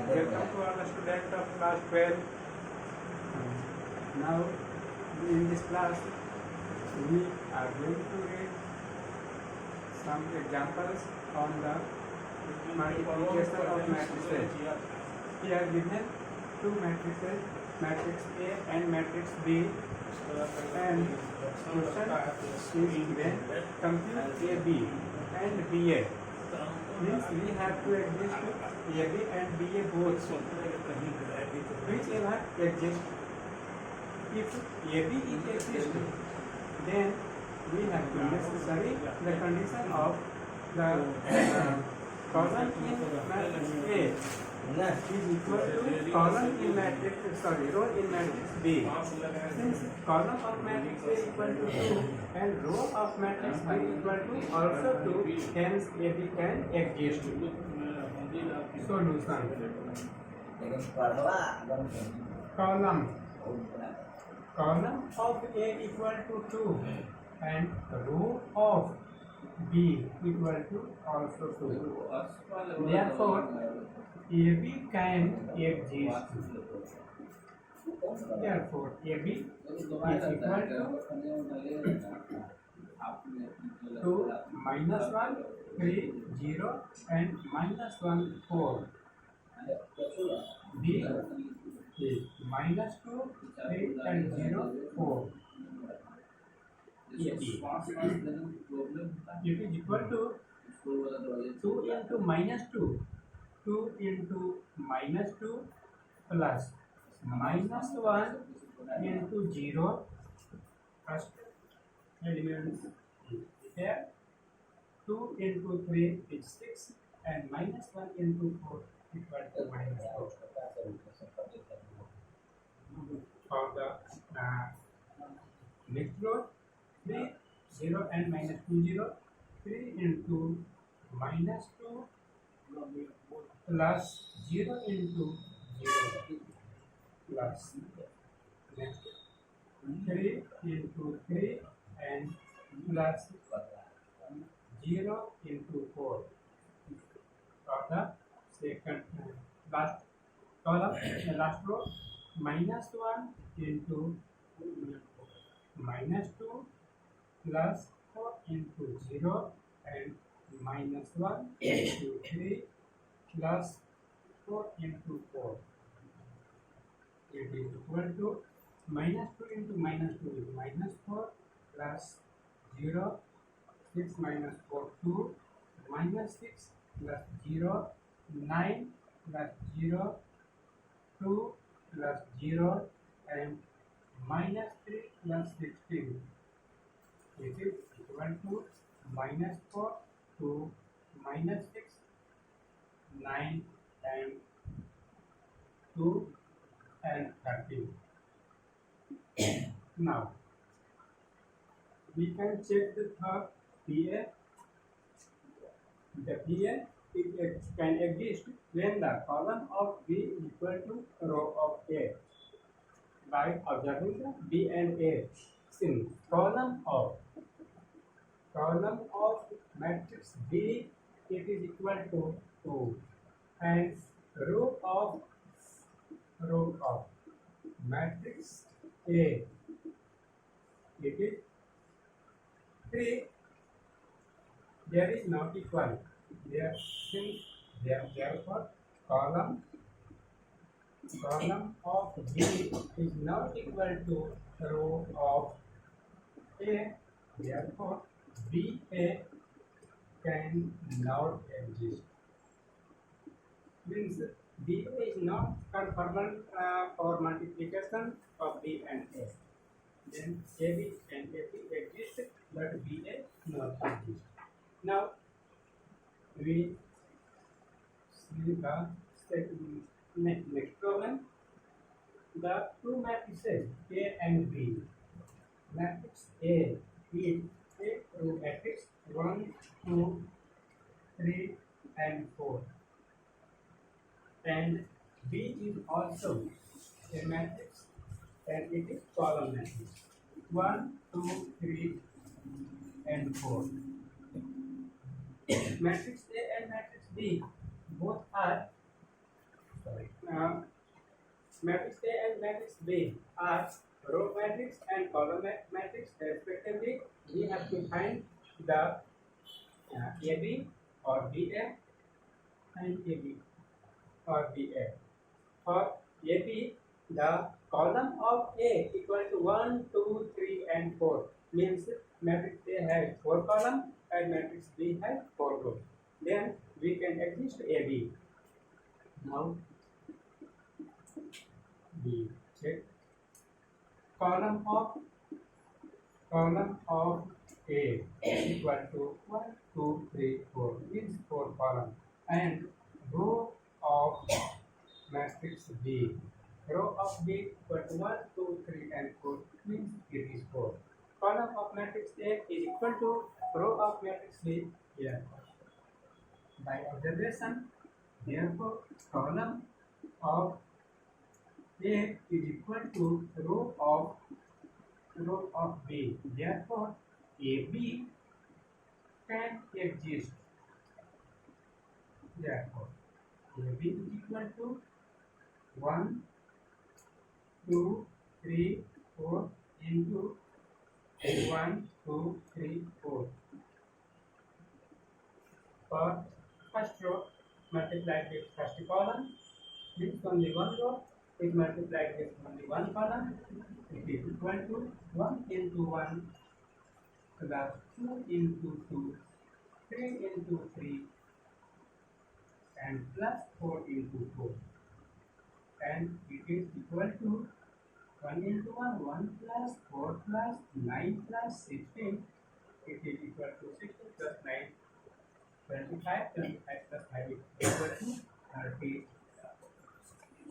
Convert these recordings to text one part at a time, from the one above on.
Welcome to all the students of class 12. Now, in this class, we are going to read some examples on the multiplication of matrices. Here given two matrices, matrix A and matrix B, and question is given compute AB and BA. Means we have to exist AB and BA both, whichever exist. If AB is exist, then we have to necessary the condition of the column in matrix A is equal to column in matrix, row in matrix B. Since column of matrix A equal to 2 and row of matrix B equal to also 2, hence AB can exist. Solution. Column of A equal to 2 and row of B equal to also 2. Therefore, AB can exist. Therefore, AB is equal to 2 minus 1, 3, 0 and minus 1, 4. B is minus 2, 3 and 0, 4. AB. It is equal to 2 into minus 2. 2 into minus 2 plus minus 1 into 0. First element is here. 2 into 3 is 6 and minus 1 into 4 equal to minus 4. For the next row, 3, 0 and minus 2, 0. 3 into minus 2 plus 0 into 0 plus next 3 into 3 and plus 0 into 4 for the second last column, last row. Minus 1 into minus 2 plus 4 into 0 and minus 1 into 3 plus 4 into 4. It is equal to minus 2 into minus 2 is minus 4 plus 0, 6 minus 4, 2, minus 6 plus 0, 9 plus 0, 2 plus 0 and minus 3 plus 16. It is equal to minus 4 to minus 6, 9 and 2 and 13. Now, we can check the third PA. The PA can exist when the column of B is equal to row of A. By observing the B and A, since column of matrix B it is equal to 2 and row of matrix A it is 3. There is not equal. Therefore, column of B is not equal to row of A. Therefore, BA can not exist. Means BA is not conformal for multiplication of B and A. Then AB and AB exist, but BA not exist. Now, we see the next problem. The two matrices A and B. Matrix A is A through matrix 1, 2, 3 and 4. And B is also a matrix and it is column matrix 1, 2, 3 and 4. Matrix A and matrix B both are matrix A and matrix B are row matrix and column matrix respectively. We have to find the AB or BA and AB or BA. For AB, the column of A equal to 1, 2, 3 and 4 means matrix A has 4 columns and matrix B has 4 rows. Then we can exist AB. Now we check column of A equal to 1, 2, 3, 4 means 4 columns, and row of matrix B. Row of B equal to 1, 2, 3 and 4 means it is 4. Column of matrix A is equal to row of matrix B here. By observation, therefore column of A is equal to row of B. Therefore AB can exist. Therefore AB is equal to 1, 2, 3, 4 into 1, 2, 3, 4. For first row, multiplied with first column, means only one row is multiplied with only one column. It is equal to 1 into 1 plus 2 into 2, 3 into 3 and plus 4 into 4. And it is equal to 1 into 1, 1 plus 4 plus 9 plus 16. It is equal to 16 plus 9, 25, 25 plus 5 is equal to 30.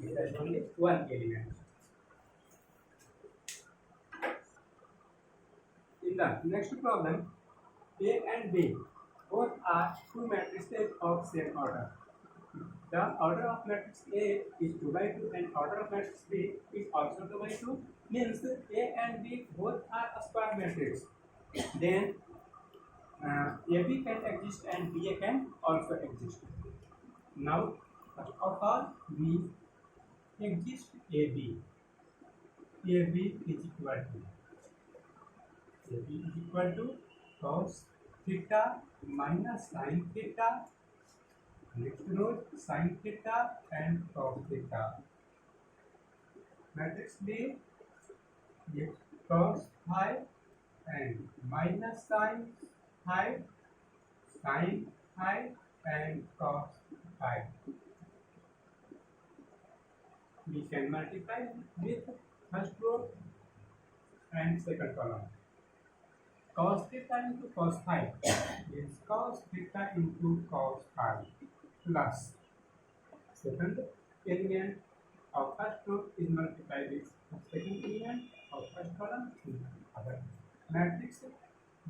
It has only one element. In the next problem, A and B both are two matrices of same order. The order of matrix A is 2 by 2 and order of matrix B is also 2 by 2, means A and B both are a square matrix. Then AB can exist and BA can also exist. Now first of all we exist AB. AB is equal to cos theta minus sin theta. Next row sin theta and cos theta. Matrix B is cos phi and minus sin phi, sin phi and cos phi. We can multiply with first row and second column. Cos theta into cos phi is cos theta into cos phi plus second element of first row is multiplied with second element of first column in other matrix.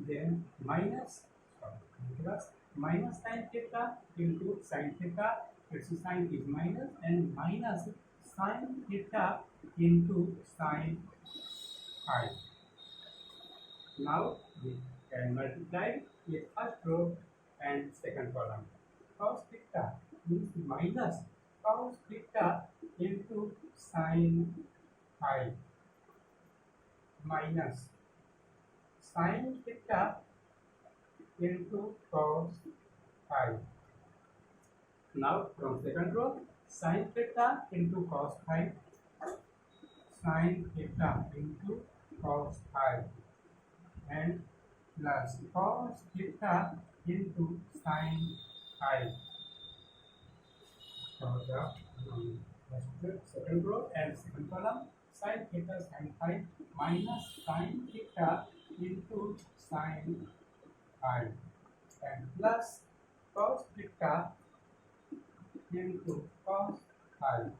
Then plus minus sin theta into sin theta. Its sign is minus, and minus sin theta into sin phi. Now we can multiply with first row and second column. Cos theta means minus cos theta into sin phi minus sin theta into cos phi. Now from second row, sin theta into cos phi, sin theta into cos phi, and plus cos theta into sin phi. So the second row and second column, sin theta sin phi minus sin theta into sin phi, and plus cos theta into cos phi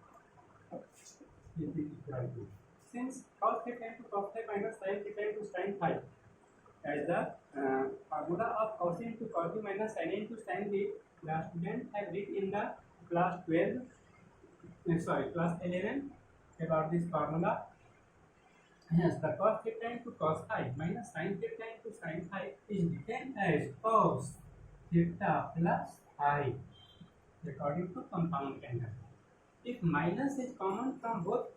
is equal to, since cos theta into cos phi minus sin theta into sin phi, as the formula of cos into cos b minus sin into sin b, the student have read in the class 11 about this formula. Hence, the cos theta into cos phi minus sin theta into sin phi is written as cos theta plus phi according to compound angle. If minus is common from both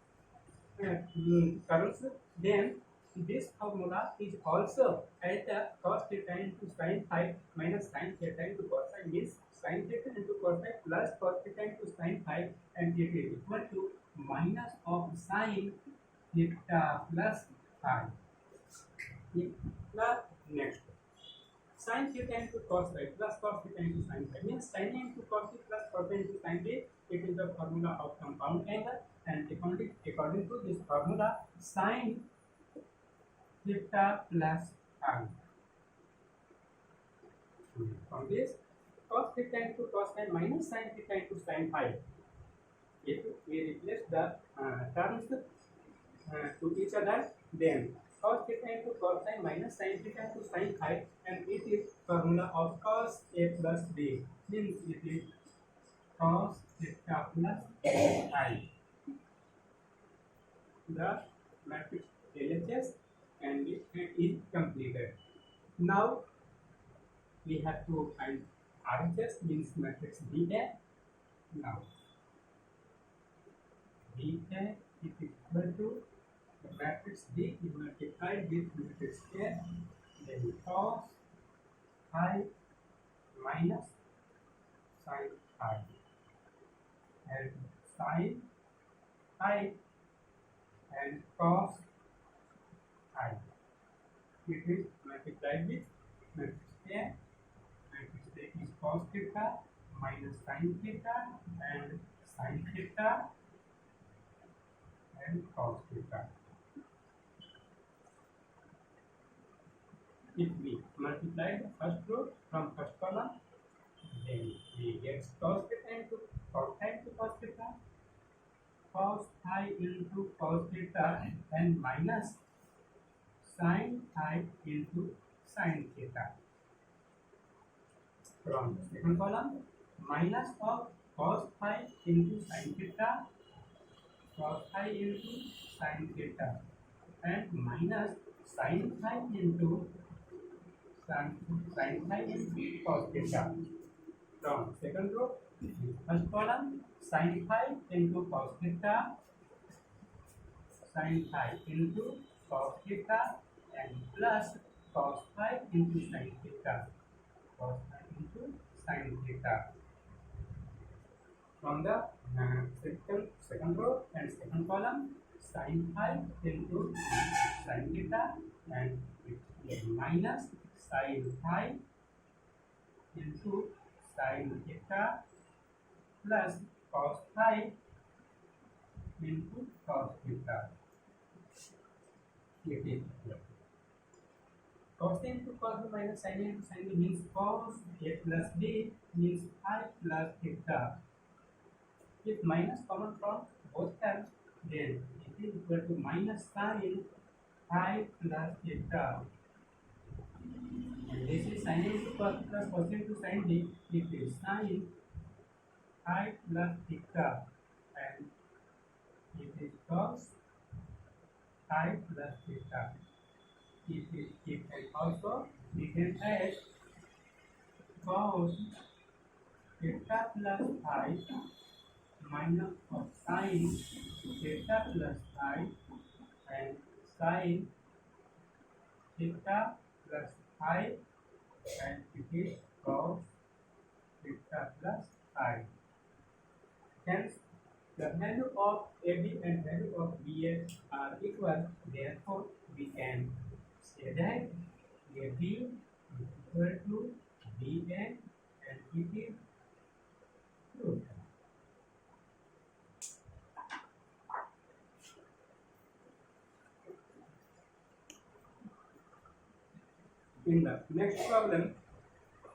terms, then this formula is also as the cos theta into sin phi minus sin theta into cos phi, means sin theta into cos phi plus cos theta into sin phi, and it is equal to minus of sin theta plus phi. Plus next sin theta into cos phi plus cos theta into sin phi, means sin into cos phi plus cos phi into sin phi. It is the formula of compound angle, and according to this formula, sin theta plus phi. From this, cos theta into cos phi minus sin theta into sin phi. If we replace the terms to each other, then cos theta into cos phi minus sin theta into sin phi, and it is formula of cos a plus b, means it is cos theta plus phi. The matrix LHS and it is completed. Now we have to find RHS, means matrix BA. Now BA is equal to the matrix B is multiplied with matrix A, then cos phi minus sin phi, and sin phi and cos phi. It is multiplied with matrix A. Matrix A is cos theta minus sin theta and sin theta and cos theta. If we multiply the first row from first column, then we get cos theta into cos phi into cos theta, cos phi into cos theta, and minus sin phi into sin theta. From second column, minus of cos phi into sin theta, cos phi into sin theta, and minus sin phi into sin phi into cos theta. From second row, first column, sin phi into cos theta, sin phi into cos theta, and plus cos phi into sin theta, cos phi into sin theta. From the second row and second column, sin phi into sin theta, and minus sin phi into sin theta plus cos phi into cos theta. It is cos into cos b minus sin into sin b, means cos a plus b, means phi plus theta. If minus common from both terms, then it is equal to minus sin phi plus theta. And this is sin into cos plus cos into sin b. It is sin phi plus theta, and it is cos phi plus theta. It can also written as cos theta plus phi minus of sin theta plus phi, and sin theta plus phi, and it is cos theta plus phi. Hence, the value of AB and value of BA are equal. Therefore, we can say that AB is equal to BA, and it is true. In the next problem,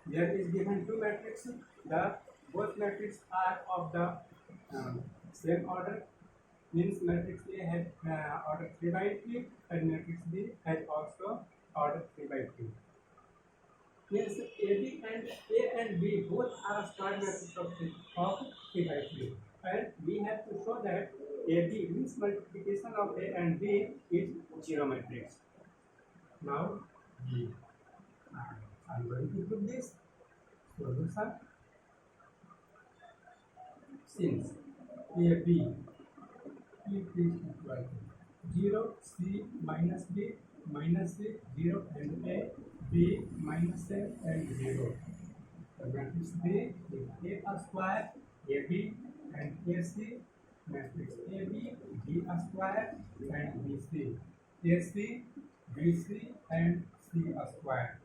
there is given two matrices. Both matrices are of the same order, means matrix A has order 3 by 3, and matrix B has also order 3 by 3. Means A and B both are square matrices of 3 by 3, and we have to show that AB means multiplication of A and B is zero matrix. Now I am going to prove this solution. Since AB it is equal to 0 C minus B minus C 0 and A B minus A and 0. The matrix B is A square AB and AC, matrix AB B square and BC, AC BC and C square.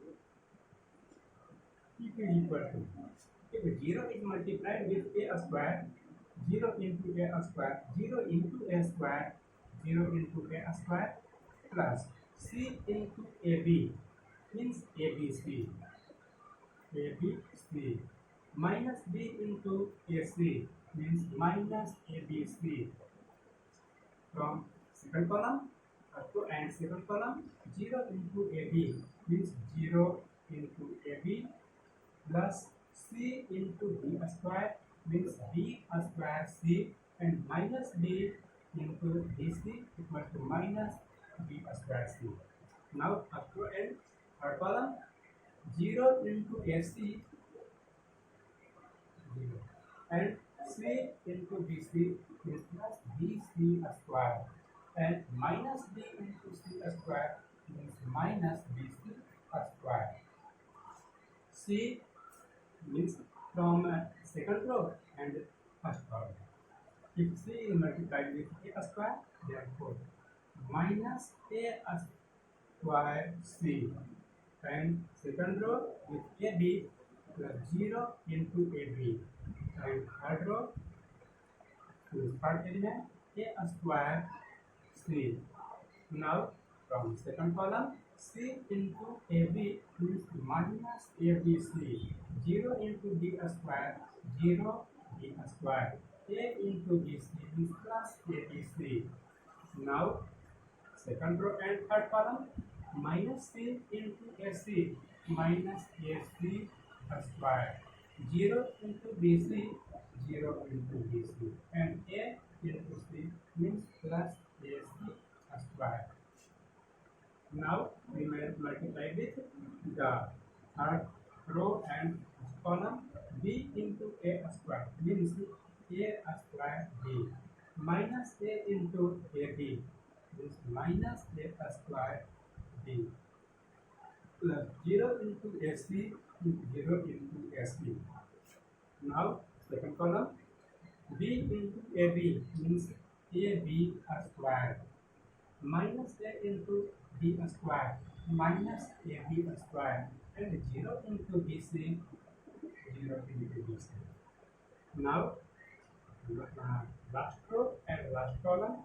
If it is equal to, if 0 is multiplied with A square, 0 into A square, 0 into A square, 0 into A square plus C into AB means ABC, ABC minus B into AC means minus ABC. From second column up to and second column, 0 into AB means 0 into AB plus C into B square means B square C and minus B into BC equal to minus B square C. Now up to end third column, 0 into AC 0 and C into BC is plus BC square and minus B into C square means minus BC square. C means from second row and first row. If C is multiplied with A square, therefore minus A square C and second row with AB plus 0 into AB and third row to third element A square C. Now from second column, C into AB means minus ABC, 0 into B square, 0 B square, A into BC means plus ABC. Now second row and third column, minus C into AC minus AC square, 0 into BC, 0 into BC, and A into C means plus AC square. Now we will multiply with the third row and column, B into A square means A square B minus A into AB means minus A square B plus 0 into AC is 0 into AC. Now second column, B into AB means AB square minus A into B square minus AB square and 0 into BC, 0 into BC. Now last row and last column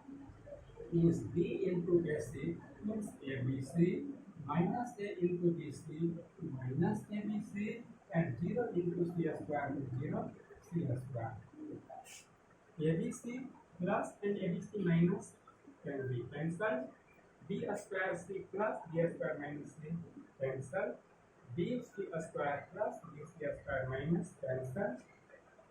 is B into AC means ABC minus A into BC minus ABC and 0 into C square means 0 C square. ABC plus and ABC minus can be cancelled. B square C plus B square minus C cancel. B C square plus B C square minus cancel.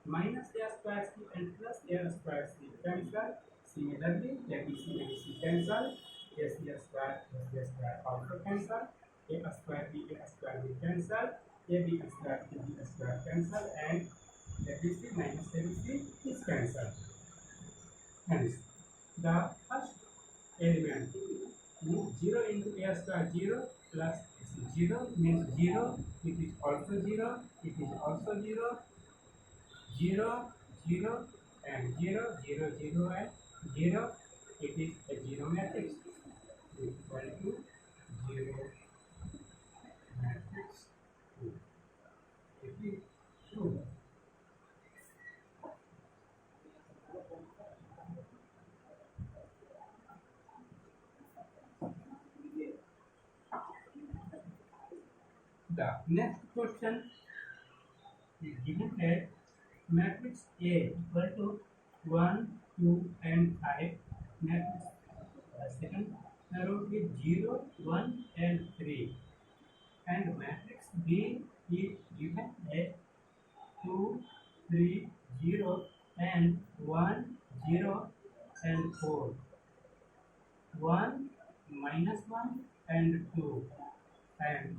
Minus A square C and plus A square C cancel. Similarly, ABC and C cancel. A C square also cancel. A square B cancel. A B square cancel and ABC minus ABC is cancelled. Hence, the first element 0 into A square 0 plus 0 means 0, it is also 0, it is also 0, 0, 0 and 0, 0, 0 and 0, it is a 0 matrix equal to 0 matrix 2. It is true. The next question is given that matrix A equal to 1, 2 and 5, matrix second row is 0, 1 and 3, and matrix B is given as 2, 3, 0 and 1, 0 and 4, 1, minus 1 and 2, and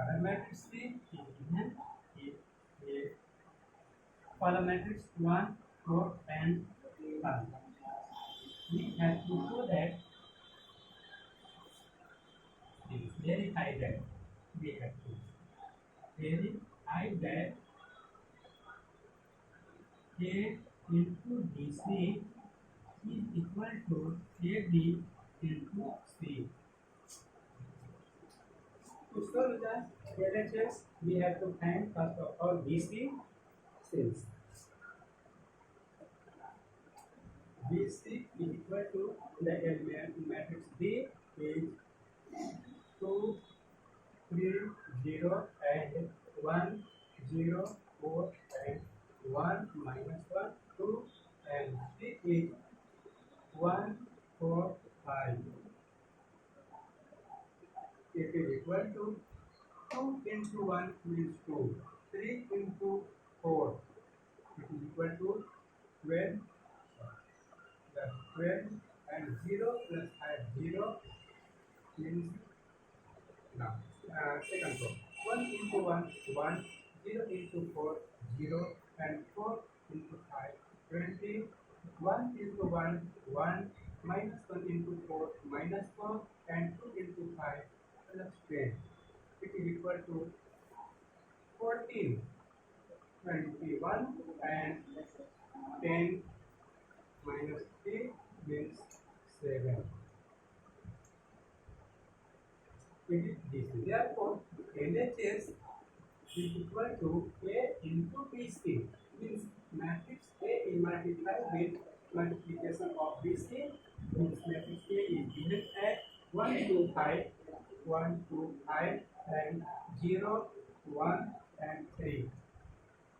other matrix C is given is a column matrix 1, 4 and 5. We have to show that it is very high that we have to very high that A into BC is equal to AB into C. To solve the LHS, we have to find first of all BC since BC is equal to the element matrix B is 2, 3, 0 and 1, 0, 4 and 1 minus 1, 2 and 3 is 1, 4, 5. It is equal to 2 into 1 means 2, 3 into 4 it is equal to 12, plus 12 and 0 plus 0 means now second row 1 into 1 1, 0 into 4 0 and 4 into 5 20, 1 into 1 1 minus 1 into 4 minus 4 and 2 into 5 plus 10 it is equal to 14, 21 and 10 minus 3 means 7. It is this. Therefore, LHS is equal to A into BC. Means matrix A is multiplied with multiplication of BC. Means matrix A is given at 1, 2, 5, 1, 2, 5 and 0, 1 and 3.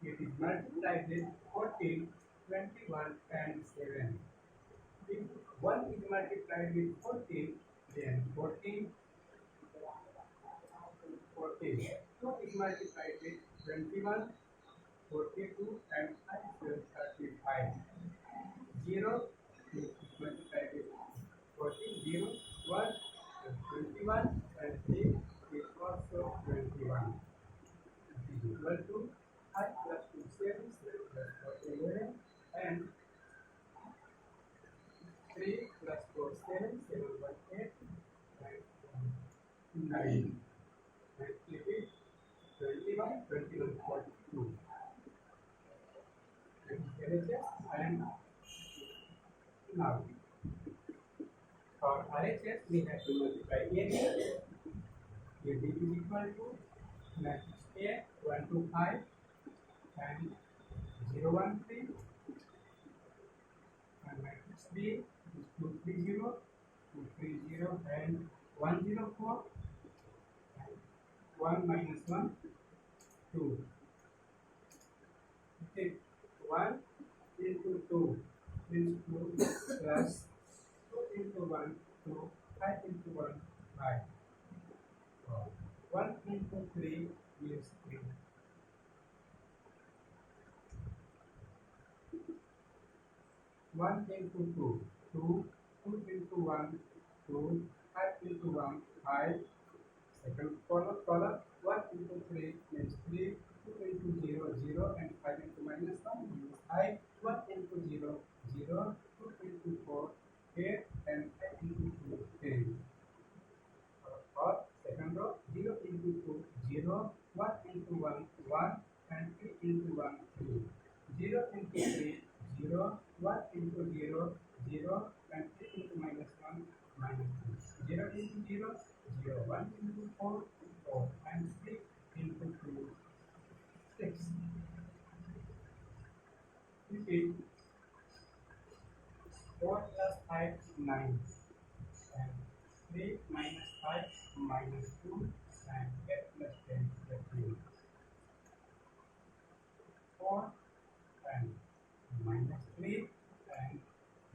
It is multiplied with 14, 21 and 7. If 1 is multiplied with 14, then 14, 14. 2 is multiplied with 21, 42 and 5 is 35. 0 is multiplied with 14, 0, 1 is 21 and 3 is also 21. It is equal to 5 plus 2, 7, 7 plus 4, 11 and 3 plus 4, 7, 7, 1, 8 and 9. And flip it 21, 21, 42. LHS and now for RHS we have to multiply AB. AB is equal to matrix A 1, 2, 5 and 0, 1, 3 and matrix B is 2, 3, 0, 2, 3, 0 and 1, 0, 4 and 1 minus 1, 2. Okay, 1 into 2 means 2 plus 2 into 1, 2, 5 into 1, 5. 1 into 3 is 3. 1 into 2, 2, 2 into 1, 2, 5 into 1, 5. Second column, 1 into 3 means 3, 2 into 0, 0 and 5 into minus 1 means 5, 1 into 0, 0, 2 into 4, 8 and 5 into 2, 10. Or second row, 0 into 2, 0, 1 into 1, 1 and 3 into 1, 3. 0 into 3, 0, 1 into 0, 0 and 3 into minus 1, minus 2. 0 into 0, 0, 1 into 4, 4 and 3 into 2, 6. Repeat. 4 plus 5, 9 and 3 minus 5, minus 2 and 8 plus 10, 13. 4 and minus 3 and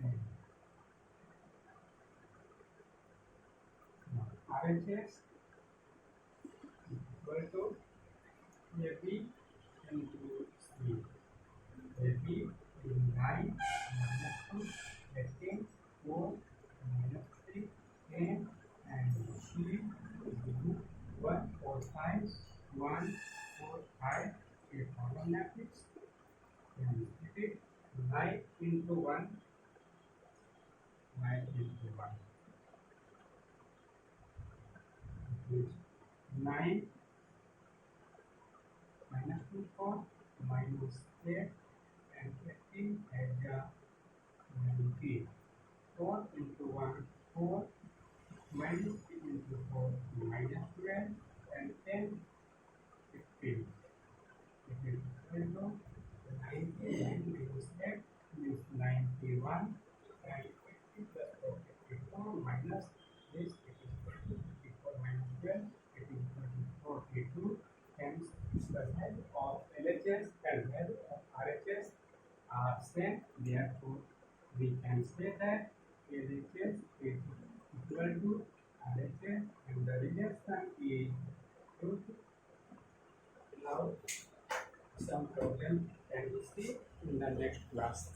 10. Now, RHS equal to AB into C. AB is 9 minus 2, 18, 4 minus 3, 10 and 3 is 1, 4 times 1, 4, 5, a common matrix. Then split it 9 into 1, 9 into 1, which 9 minus 2 4 minus 8 and 18 as a 90. 4 into 1 4 minus 3 into 4 minus 12 and 10 15. It is equal to 99 minus 8 is 91 and 50 plus 4 54 minus this it is 54 minus 12 it is 42. Hence the value of LHS and value of RHS are same. Therefore we can say that LHS is equal to RHS and the rejection is true. Now some problem can be see in the next class.